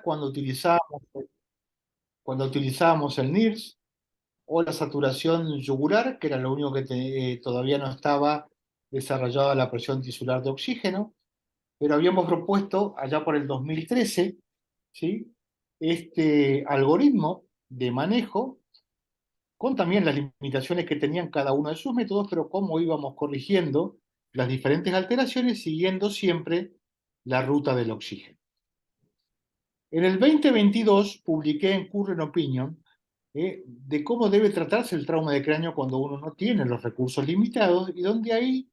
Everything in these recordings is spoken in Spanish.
cuando utilizábamos el NIRS o la saturación yugular, que era lo único que todavía no estaba desarrollada la presión tisular de oxígeno, pero habíamos propuesto allá por el 2013, ¿sí?, este algoritmo de manejo con también las limitaciones que tenían cada uno de sus métodos, pero cómo íbamos corrigiendo las diferentes alteraciones siguiendo siempre la ruta del oxígeno. En el 2022 publiqué en Current Opinion de cómo debe tratarse el trauma de cráneo cuando uno no tiene los recursos limitados y donde ahí,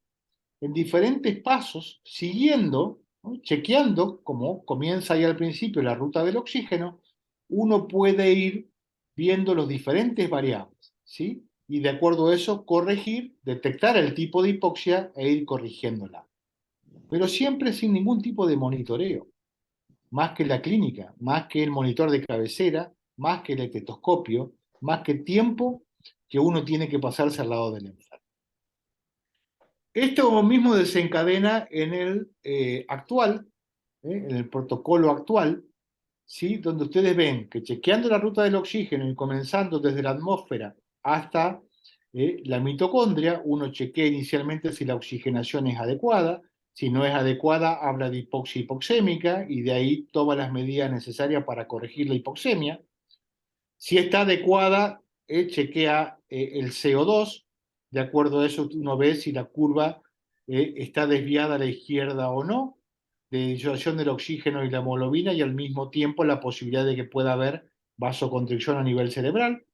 en diferentes pasos, siguiendo, ¿no?, chequeando, como comienza ahí al principio la ruta del oxígeno, uno puede ir viendo los diferentes variables, ¿sí? Y de acuerdo a eso, corregir, detectar el tipo de hipoxia e ir corrigiéndola. Pero siempre sin ningún tipo de monitoreo, más que la clínica, más que el monitor de cabecera, más que el estetoscopio, más que tiempo que uno tiene que pasarse al lado del enfermo. Esto mismo desencadena en el en el protocolo actual, ¿sí?, donde ustedes ven que chequeando la ruta del oxígeno y comenzando desde la atmósfera hasta la mitocondria, uno chequea inicialmente si la oxigenación es adecuada. Si no es adecuada, habla de hipoxia hipoxémica y de ahí toma las medidas necesarias para corregir la hipoxemia. Si está adecuada, chequea el CO2. De acuerdo a eso, uno ve si la curva está desviada a la izquierda o no, de disociación del oxígeno y la hemoglobina, y al mismo tiempo la posibilidad de que pueda haber vasoconstricción a nivel cerebral.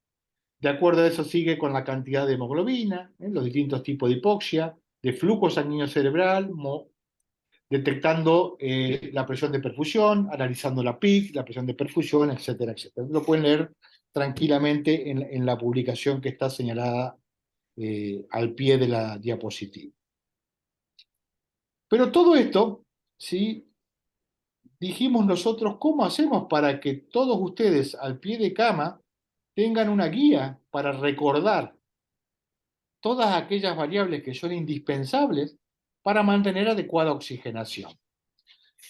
De acuerdo a eso, sigue con la cantidad de hemoglobina, los distintos tipos de hipoxia, de flujo sanguíneo cerebral, detectando la presión de perfusión, analizando la PIC, la presión de perfusión, etcétera, etcétera. Lo pueden leer tranquilamente en la publicación que está señalada al pie de la diapositiva. Pero todo esto, ¿sí?, dijimos nosotros, ¿cómo hacemos para que todos ustedes al pie de cama tengan una guía para recordar todas aquellas variables que son indispensables para mantener adecuada oxigenación?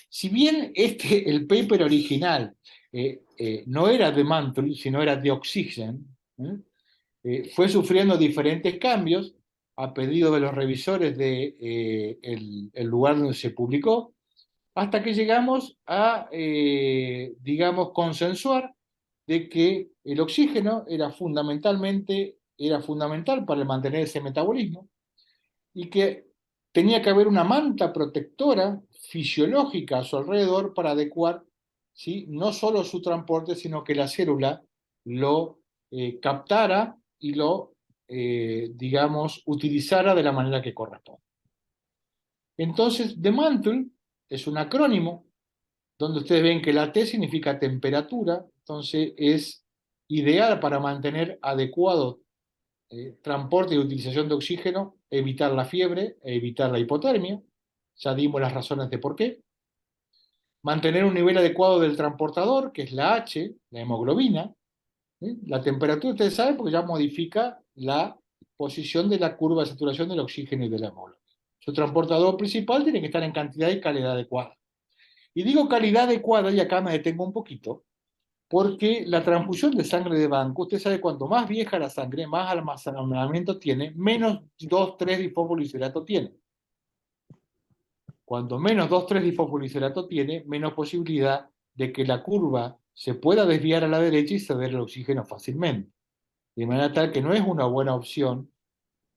Si bien el paper original no era de Mantle, sino era de Oxygen, fue sufriendo diferentes cambios a pedido de los revisores el lugar donde se publicó, hasta que llegamos a, digamos, consensuar de que el oxígeno era fundamental para mantener ese metabolismo y que tenía que haber una manta protectora fisiológica a su alrededor para adecuar, ¿sí?, no solo su transporte, sino que la célula lo captara y lo, digamos, utilizara de la manera que corresponde. Entonces, The Mantle es un acrónimo donde ustedes ven que la T significa temperatura, entonces es ideal para mantener adecuado transporte y utilización de oxígeno, evitar la fiebre, evitar la hipotermia. Ya dimos las razones de por qué. Mantener un nivel adecuado del transportador, que es la H, la hemoglobina. La temperatura, ustedes saben, porque ya modifica la posición de la curva de saturación del oxígeno y de la hemoglobina. Su transportador principal tiene que estar en cantidad y calidad adecuada. Y digo calidad adecuada, y acá me detengo un poquito, porque la transfusión de sangre de banco, usted sabe, cuanto más vieja la sangre, más almacenamiento tiene, menos 2,3-difosfolisirato tiene. Cuanto menos 2,3-difosfolisirato tiene, menos posibilidad de que la curva se pueda desviar a la derecha y ceder el oxígeno fácilmente. De manera tal que no es una buena opción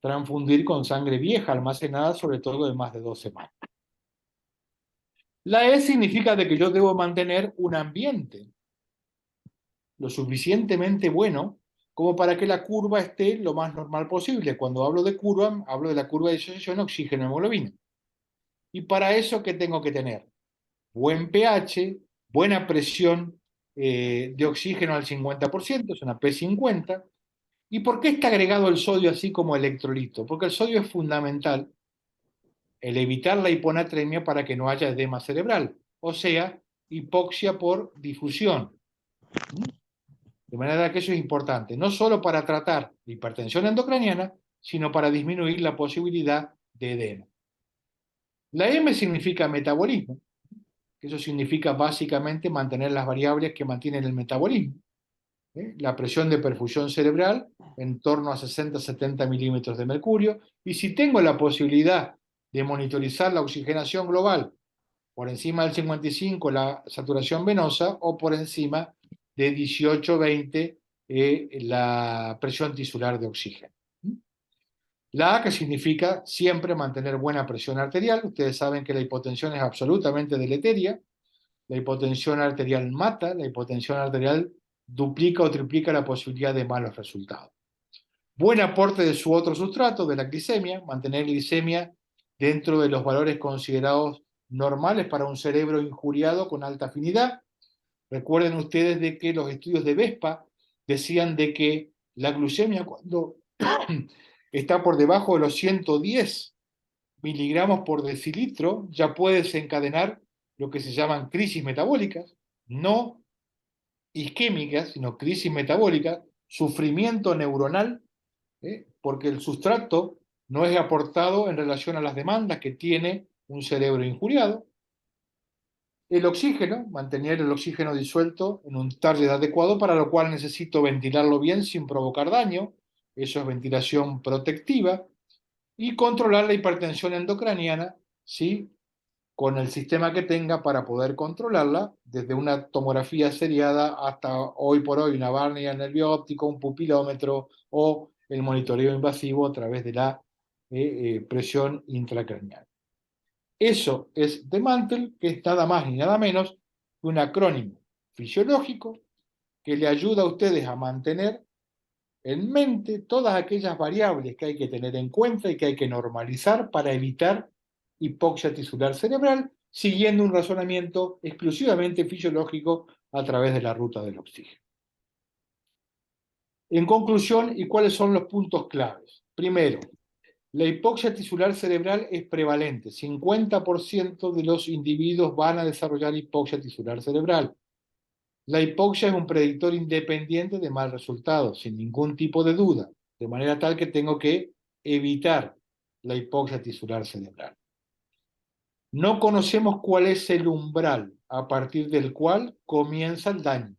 transfundir con sangre vieja almacenada, sobre todo de más de 2 semanas. La E significa de que yo debo mantener un ambiente lo suficientemente bueno como para que la curva esté lo más normal posible. Cuando hablo de curva, hablo de la curva de disociación oxígeno-hemoglobina. Y para eso, ¿qué tengo que tener? Buen pH, buena presión de oxígeno al 50%, es una P50. ¿Y por qué está agregado el sodio así como electrolito? Porque el sodio es fundamental el evitar la hiponatremia para que no haya edema cerebral, o sea, hipoxia por difusión. De manera que eso es importante, no solo para tratar la hipertensión endocraniana, sino para disminuir la posibilidad de edema. La M significa metabolismo. que eso significa básicamente mantener las variables que mantienen el metabolismo. La presión de perfusión cerebral en torno a 60-70 milímetros de mercurio, y si tengo la posibilidad de monitorizar la oxigenación global por encima del 55 la saturación venosa o por encima de 18-20 la presión tisular de oxígeno. La A, que significa siempre mantener buena presión arterial. Ustedes saben que la hipotensión es absolutamente deleteria. La hipotensión arterial mata, la hipotensión arterial duplica o triplica la posibilidad de malos resultados. Buen aporte de su otro sustrato, de la glicemia, mantener glicemia dentro de los valores considerados normales para un cerebro injuriado con alta afinidad. Recuerden ustedes de que los estudios de Vespa decían de que la glucemia cuando está por debajo de los 110 miligramos por decilitro ya puede desencadenar lo que se llaman crisis metabólicas, no isquémicas, sino crisis metabólicas, sufrimiento neuronal, porque el sustrato no es aportado en relación a las demandas que tiene un cerebro injuriado. El oxígeno, mantener el oxígeno disuelto en un target adecuado, para lo cual necesito ventilarlo bien sin provocar daño, eso es ventilación protectiva, y controlar la hipertensión endocraniana, ¿sí? Con el sistema que tenga para poder controlarla, desde una tomografía seriada hasta hoy por hoy una barra nervio óptico, un pupilómetro o el monitoreo invasivo a través de la presión intracraneal. Eso es de Mantel, que es nada más ni nada menos que un acrónimo fisiológico que le ayuda a ustedes a mantener en mente todas aquellas variables que hay que tener en cuenta y que hay que normalizar para evitar hipoxia tisular cerebral, siguiendo un razonamiento exclusivamente fisiológico a través de la ruta del oxígeno. En conclusión, ¿y cuáles son los puntos claves? Primero, la hipoxia tisular cerebral es prevalente. 50% de los individuos van a desarrollar hipoxia tisular cerebral. La hipoxia es un predictor independiente de mal resultado, sin ningún tipo de duda, de manera tal que tengo que evitar la hipoxia tisular cerebral. No conocemos cuál es el umbral a partir del cual comienza el daño.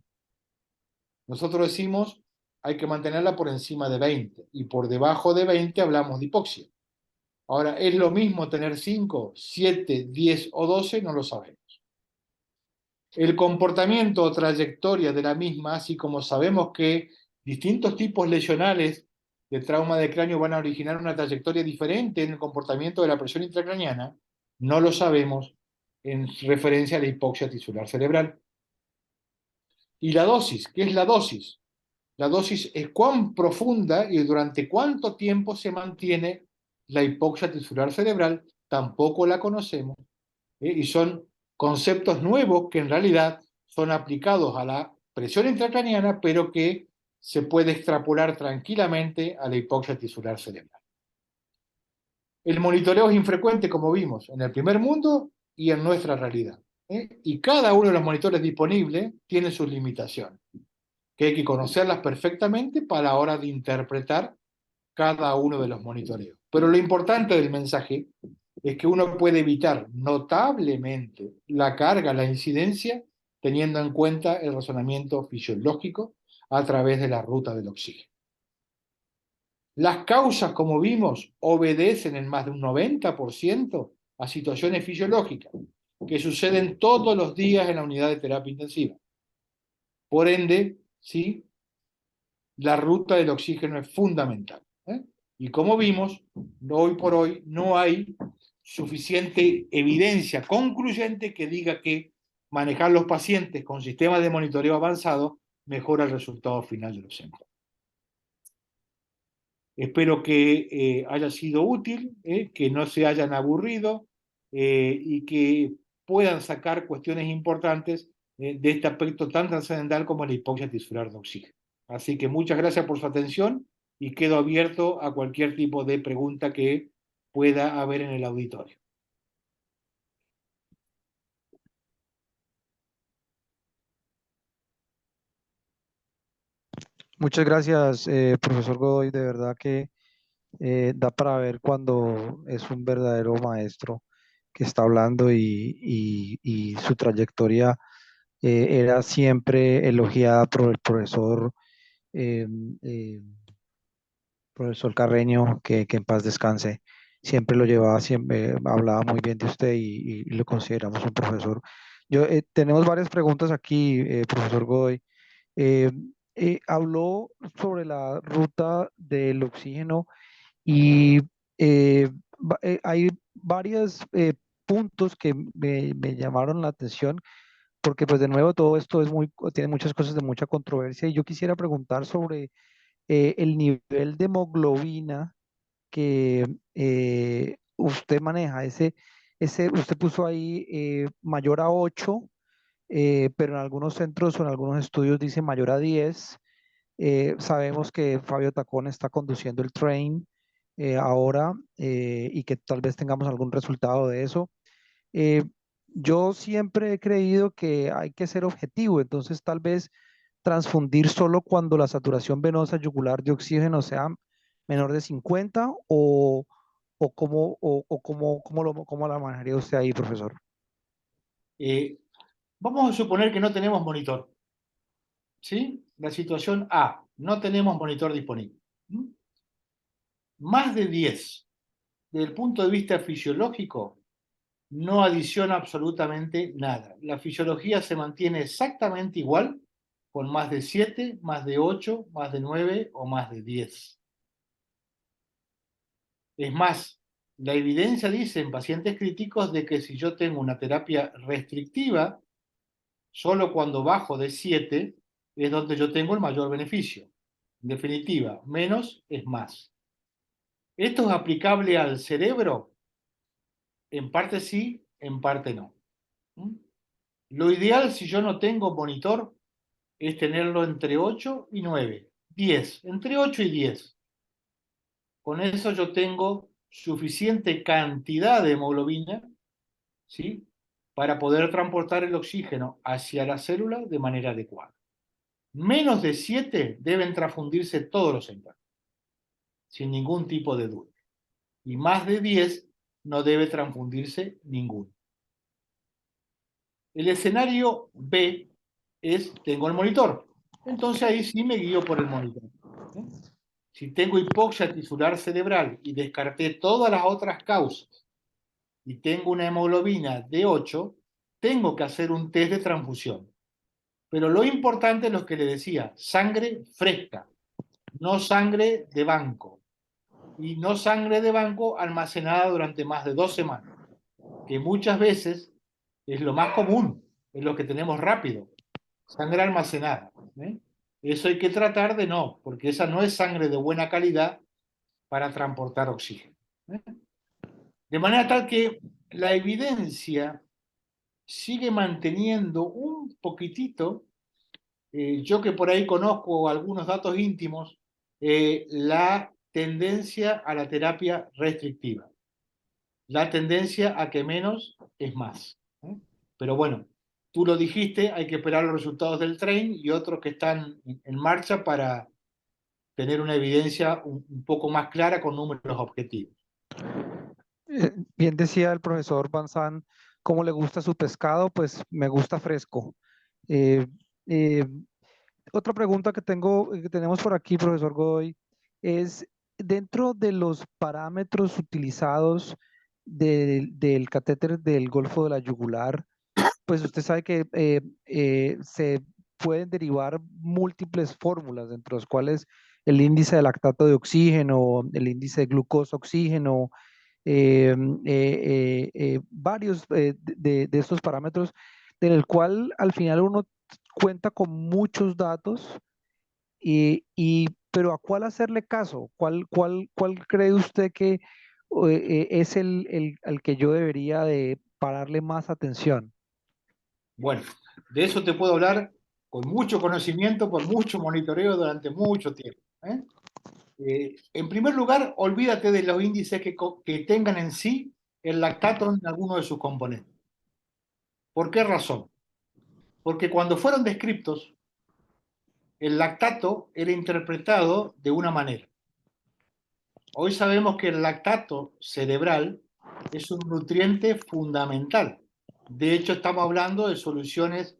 Nosotros decimos hay que mantenerla por encima de 20 y por debajo de 20 hablamos de hipoxia. Ahora, ¿es lo mismo tener 5, 7, 10 o 12? No lo sabemos. El comportamiento o trayectoria de la misma, así como sabemos que distintos tipos lesionales de trauma de cráneo van a originar una trayectoria diferente en el comportamiento de la presión intracraneana, no lo sabemos en referencia a la hipoxia tisular cerebral. Y la dosis, ¿qué es la dosis? La dosis es cuán profunda y durante cuánto tiempo se mantiene la hipoxia tisular cerebral, tampoco la conocemos, y son conceptos nuevos que en realidad son aplicados a la presión intracraniana, pero que se puede extrapolar tranquilamente a la hipoxia tisular cerebral. El monitoreo es infrecuente, como vimos, en el primer mundo y en nuestra realidad. Y cada uno de los monitores disponibles tiene sus limitaciones, que hay que conocerlas perfectamente para la hora de interpretar cada uno de los monitoreos. Pero lo importante del mensaje es que uno puede evitar notablemente la carga, la incidencia, teniendo en cuenta el razonamiento fisiológico a través de la ruta del oxígeno. Las causas, como vimos, obedecen en más de un 90% a situaciones fisiológicas que suceden todos los días en la unidad de terapia intensiva. Por ende, ¿sí?, la ruta del oxígeno es fundamental. Y como vimos, hoy por hoy no hay suficiente evidencia concluyente que diga que manejar los pacientes con sistemas de monitoreo avanzado mejora el resultado final de los síntomas. Espero que haya sido útil, que no se hayan aburrido y que puedan sacar cuestiones importantes de este aspecto tan trascendental como la hipoxia tisular de oxígeno. Así que muchas gracias por su atención y quedo abierto a cualquier tipo de pregunta que pueda haber en el auditorio. Muchas gracias, profesor Godoy. De verdad que da para ver cuando es un verdadero maestro que está hablando y su trayectoria era siempre elogiada por el eh, eh, profesor Carreño, que en paz descanse. Siempre lo llevaba, siempre hablaba muy bien de usted y lo consideramos un profesor. Tenemos varias preguntas aquí, profesor Godoy. Eh, Habló sobre la ruta del oxígeno y eh, hay varios puntos que me llamaron la atención porque pues de nuevo todo esto tiene muchas cosas de mucha controversia y yo quisiera preguntar sobre el nivel de hemoglobina que usted maneja. Usted puso ahí mayor a 8, pero en algunos centros o en algunos estudios dice mayor a 10. Sabemos que Fabio Tacón está conduciendo el train ahora y que tal vez tengamos algún resultado de eso. Eh, yo siempre he creído que hay que ser objetivo, entonces tal vez transfundir solo cuando la saturación venosa yugular de oxígeno sea menor de 50 cómo la manejaría usted ahí, profesor. Eh, Vamos a suponer que no tenemos monitor, ¿sí? La situación A, no tenemos monitor disponible. ¿Mm? Más de 10, desde el punto de vista fisiológico, no adiciona absolutamente nada. La fisiología se mantiene exactamente igual con más de 7, más de 8, más de 9 o más de 10. Es más, la evidencia dice en pacientes críticos de que si yo tengo una terapia restrictiva, solo cuando bajo de 7 es donde yo tengo el mayor beneficio. En definitiva, menos es más. ¿Esto es aplicable al cerebro? En parte sí, en parte no. ¿Mm? Lo ideal si yo no tengo monitor es tenerlo entre 8 y 9, 10, entre 8 y 10. Con eso yo tengo suficiente cantidad de hemoglobina, ¿sí? Para poder transportar el oxígeno hacia la célula de manera adecuada. Menos de 7 deben transfundirse todos los enfermos, sin ningún tipo de duda. Y más de 10 no debe transfundirse ninguno. El escenario B es, tengo el monitor. Entonces ahí sí me guío por el monitor. ¿Eh? Si tengo hipoxia tisular cerebral y descarté todas las otras causas y tengo una hemoglobina de 8, tengo que hacer un test de transfusión. Pero lo importante es lo que le decía, sangre fresca, no sangre de banco. Y no sangre de banco almacenada durante más de 2 semanas, que muchas veces es lo más común, es lo que tenemos rápido, sangre almacenada. ¿Eh? Eso hay que tratar de no, porque esa no es sangre de buena calidad para transportar oxígeno. ¿Eh? De manera tal que la evidencia sigue manteniendo un poquitito, yo que por ahí conozco algunos datos íntimos, la tendencia a la terapia restrictiva, la tendencia a que menos es más. ¿Eh? Pero bueno, tú lo dijiste, hay que esperar los resultados del train y otros que están en marcha para tener una evidencia un poco más clara con números objetivos. Bien decía el profesor Banzán, ¿cómo le gusta su pescado? Pues me gusta fresco. Eh, eh, Otra pregunta que tenemos por aquí, profesor Godoy, es dentro de los parámetros utilizados del catéter del Golfo de la Yugular, pues usted sabe que se pueden derivar múltiples fórmulas, entre las cuales el índice de lactato de oxígeno, el índice de glucosa oxígeno, eh, varios de estos parámetros, en el cual al final uno cuenta con muchos datos, pero ¿a cuál hacerle caso? ¿Cuál cree usted que es el que yo debería de pararle más atención? Bueno, de eso te puedo hablar con mucho conocimiento, por mucho monitoreo durante mucho tiempo. ¿Eh? En primer lugar, olvídate de los índices que tengan en sí el lactato en alguno de sus componentes. ¿Por qué razón? Porque cuando fueron descriptos, el lactato era interpretado de una manera. Hoy sabemos que el lactato cerebral Es un nutriente fundamental. De hecho, estamos hablando de soluciones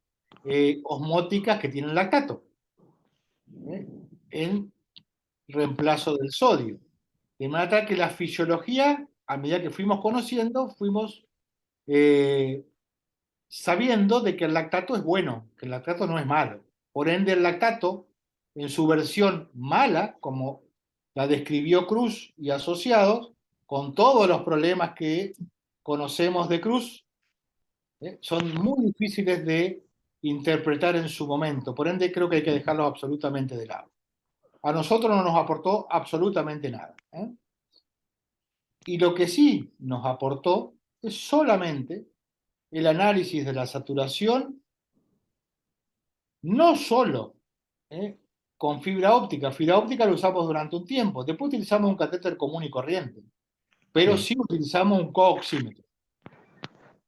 osmóticas que tienen lactato, ¿eh? En reemplazo del sodio. De manera tal que la fisiología, a medida que fuimos conociendo, fuimos eh, sabiendo de que el lactato es bueno, que el lactato no es malo. Por ende, el lactato, en su versión mala, como la describió Cruz y asociados, con todos los problemas que conocemos de Cruz, son muy difíciles de interpretar en su momento. Por ende, creo que hay que dejarlos absolutamente de lado. A nosotros no nos aportó absolutamente nada, ¿eh? Y lo que sí nos aportó es solamente el análisis de la saturación, no solo ¿eh? con fibra óptica. Fibra óptica lo usamos durante un tiempo. Después utilizamos un catéter común y corriente, pero Sí, sí utilizamos un cooxímetro.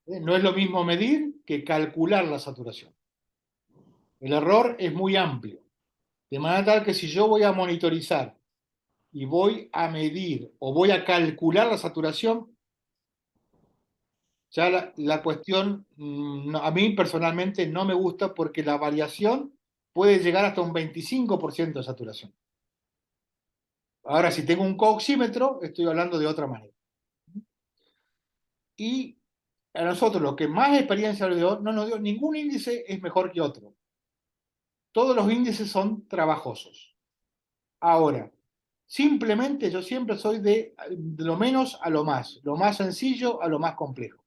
No es lo mismo medir que calcular la saturación. El error es muy amplio. De manera tal que si yo voy a monitorizar y voy a medir o voy a calcular la saturación, ya la cuestión a mí personalmente no me gusta porque la variación puede llegar hasta un 25% de saturación. Ahora, si tengo un cooxímetro, estoy hablando de otra manera. Y a nosotros, lo que más experiencia nos dio, no nos dio ningún índice es mejor que otro. Todos los índices son trabajosos. Ahora, simplemente yo siempre soy de lo menos a lo más sencillo a lo más complejo.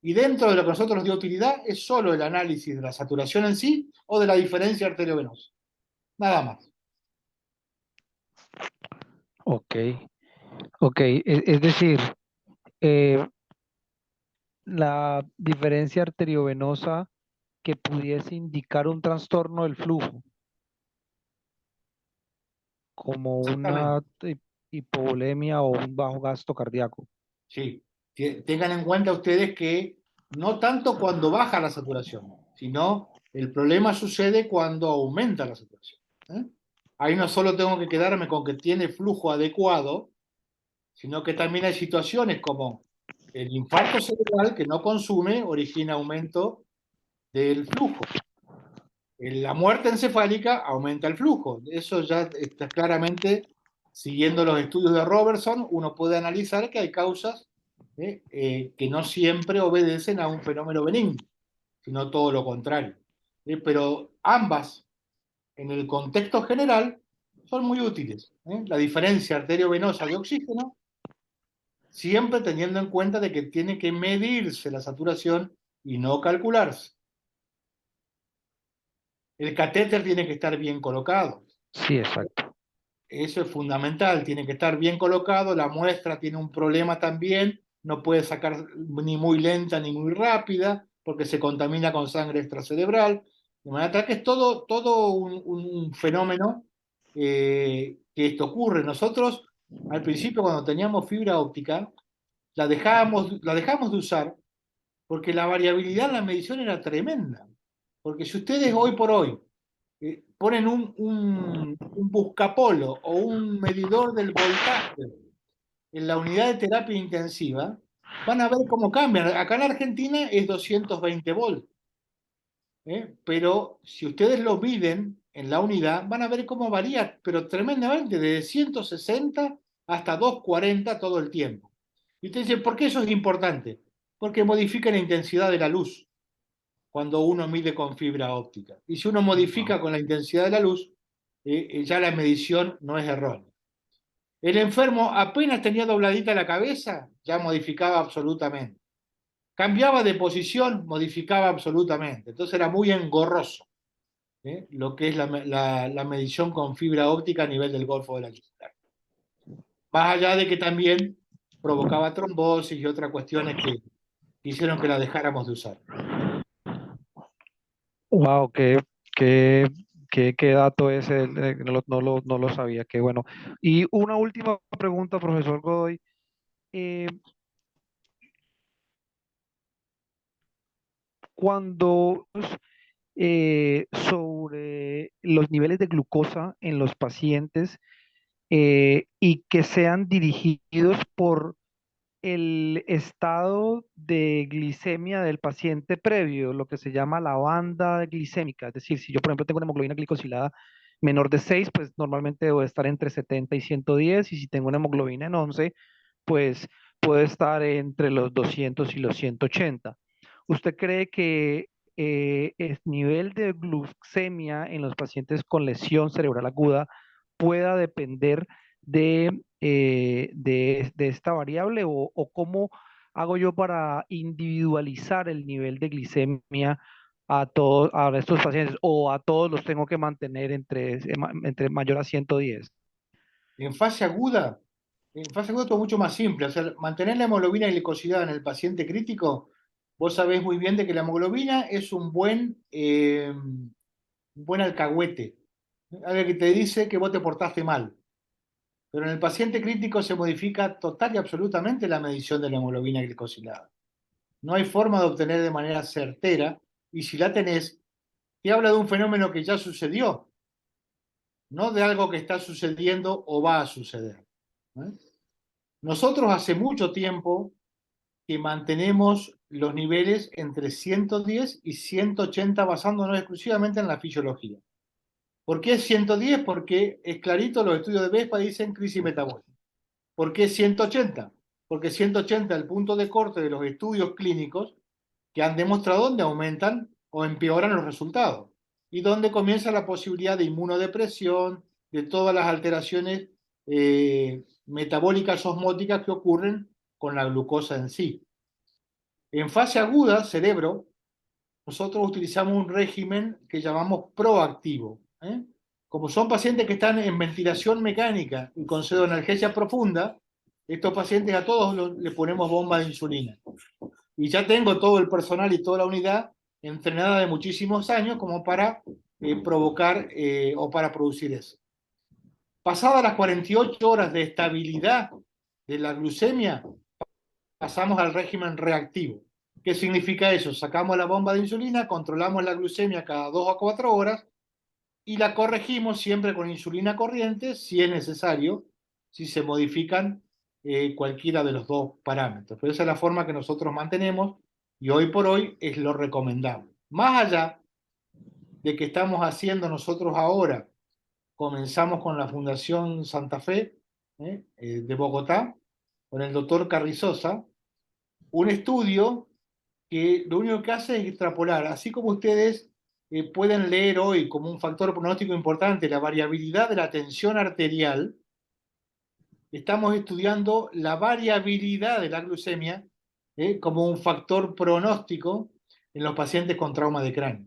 Y dentro de lo que a nosotros nos dio utilidad es solo el análisis de la saturación en sí o de la diferencia arteriovenosa. Nada más. ok, ok. Es decir, eh, la diferencia arteriovenosa que pudiese indicar un trastorno del flujo, como Exactamente. una hipovolemia o un bajo gasto cardíaco. Sí. Tengan en cuenta ustedes que no tanto cuando baja la saturación, sino el problema sucede cuando aumenta la saturación, ¿eh? Ahí no solo tengo que quedarme con que tiene flujo adecuado, sino que también hay situaciones como el infarto cerebral que no consume origina aumento del flujo. La muerte encefálica aumenta el flujo. Eso ya está claramente, siguiendo los estudios de Robertson, uno puede analizar que hay causas que no siempre obedecen a un fenómeno benigno, sino todo lo contrario. Pero ambas, en el contexto general, son muy útiles. La diferencia arteriovenosa de oxígeno, siempre teniendo en cuenta de que tiene que medirse la saturación y no calcularse. El catéter tiene que estar bien colocado. Sí, exacto. Eso es fundamental, tiene que estar bien colocado, la muestra tiene un problema también, no puede sacar ni muy lenta ni muy rápida, porque se contamina con sangre extracerebral. De manera tal que es todo un fenómeno que esto ocurre. Nosotros, al principio, cuando teníamos fibra óptica, la dejamos de usar porque la variabilidad en la medición era tremenda. Porque si ustedes hoy por hoy ponen un buscapolo o un medidor del voltaje en la unidad de terapia intensiva, van a ver cómo cambian. Acá en Argentina es 220 volts, pero si ustedes lo miden en la unidad, van a ver cómo varía, pero tremendamente, desde 160 hasta 240 todo el tiempo. Y ustedes dicen, ¿por qué eso es importante? Porque modifica la intensidad de la luz cuando uno mide con fibra óptica. Y si uno modifica con la intensidad de la luz, ya la medición no es errónea. El enfermo apenas tenía dobladita la cabeza, ya modificaba absolutamente. Cambiaba de posición, modificaba absolutamente. Entonces era muy engorroso lo que es la medición con fibra óptica a nivel del Golfo de la Yucatán. Más allá de que también provocaba trombosis y otras cuestiones que hicieron que la dejáramos de usar. Wow, qué, qué dato ese, no lo sabía, qué bueno. Y una última pregunta, profesor Godoy. Eh, cuando sobre los niveles de glucosa en los pacientes y que sean dirigidos por el estado de glicemia del paciente previo, lo que se llama la banda glicémica. Es decir, si yo, por ejemplo, tengo una hemoglobina glicosilada menor de 6, pues normalmente debo estar entre 70 y 110, y si tengo una hemoglobina en 11, pues puede estar entre los 200 y los 180. ¿Usted cree que el nivel de glucemia en los pacientes con lesión cerebral aguda pueda depender de esta variable, o cómo hago yo para individualizar el nivel de glicemia a todos, a estos pacientes, o a todos los tengo que mantener entre mayor a 110? En fase aguda, en fase aguda todo es mucho más simple. O sea, mantener la hemoglobina glicosilada en el paciente crítico, vos sabés muy bien de que la hemoglobina es un buen alcahuete, algo que te dice que vos te portaste mal. Pero en el paciente crítico se modifica total y absolutamente la medición de la hemoglobina glicosilada. No hay forma de obtener de manera certera, y si la tenés, te habla de un fenómeno que ya sucedió, no de algo que está sucediendo o va a suceder. ¿Eh? Nosotros hace mucho tiempo que mantenemos los niveles entre 110 y 180 basándonos exclusivamente en la fisiología. ¿Por qué 110? Porque es clarito, los estudios de Vespa dicen crisis metabólica. ¿Por qué 180? Porque 180 es el punto de corte de los estudios clínicos que han demostrado dónde aumentan o empeoran los resultados y dónde comienza la posibilidad de inmunodepresión, de todas las alteraciones metabólicas osmóticas que ocurren con la glucosa en sí. En fase aguda, cerebro, nosotros utilizamos un régimen que llamamos proactivo. Como son pacientes que están en ventilación mecánica y con pseudoanalgesia profunda, estos pacientes a todos le ponemos bomba de insulina. Y ya tengo todo el personal y toda la unidad entrenada de muchísimos años como para provocar o para producir eso. Pasadas las 48 horas de estabilidad de la glucemia, pasamos al régimen reactivo. ¿Qué significa eso? Sacamos la bomba de insulina, controlamos la glucemia cada 2 a 4 horas y la corregimos siempre con insulina corriente si es necesario, si se modifican cualquiera de los dos parámetros. Pero esa es la forma que nosotros mantenemos y hoy por hoy es lo recomendable. Más allá de que estamos haciendo nosotros ahora, comenzamos con la Fundación Santa Fe de Bogotá, con el doctor Carrizosa, un estudio que lo único que hace es extrapolar, así como ustedes pueden leer hoy como un factor pronóstico importante la variabilidad de la tensión arterial, estamos estudiando la variabilidad de la glucemia como un factor pronóstico en los pacientes con trauma de cráneo.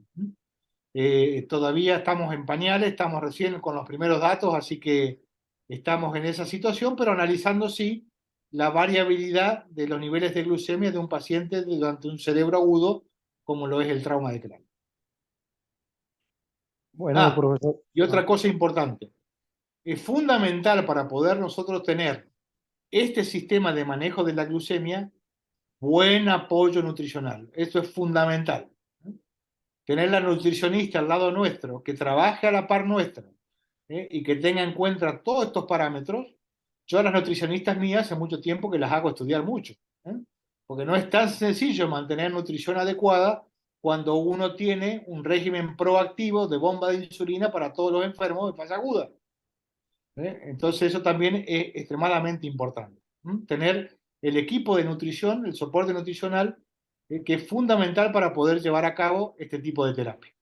Todavía estamos en pañales, estamos recién con los primeros datos, así que estamos en esa situación, pero analizando sí la variabilidad de los niveles de glucemia de un paciente durante un cerebro agudo, como lo es el trauma de cráneo. Bueno, Ah, profesor. y otra cosa importante, es fundamental para poder nosotros tener este sistema de manejo de la glucemia, buen apoyo nutricional. Eso es fundamental. Tener la nutricionista al lado nuestro, que trabaje a la par nuestra, y que tenga en cuenta todos estos parámetros. Yo a las nutricionistas mías hace mucho tiempo que las hago estudiar mucho, ¿eh? Porque no es tan sencillo mantener nutrición adecuada cuando uno tiene un régimen proactivo de bomba de insulina para todos los enfermos de fase aguda. Entonces eso también es extremadamente importante. Tener el equipo de nutrición, el soporte nutricional, que es fundamental para poder llevar a cabo este tipo de terapia.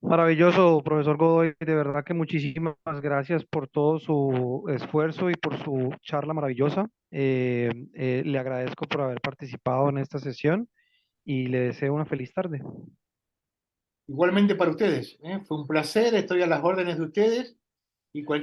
Maravilloso, profesor Godoy. De verdad que muchísimas gracias por todo su esfuerzo y por su charla maravillosa. Le agradezco por haber participado en esta sesión y le deseo una feliz tarde. Igualmente para ustedes, fue un placer, estoy a las órdenes de ustedes y cualquier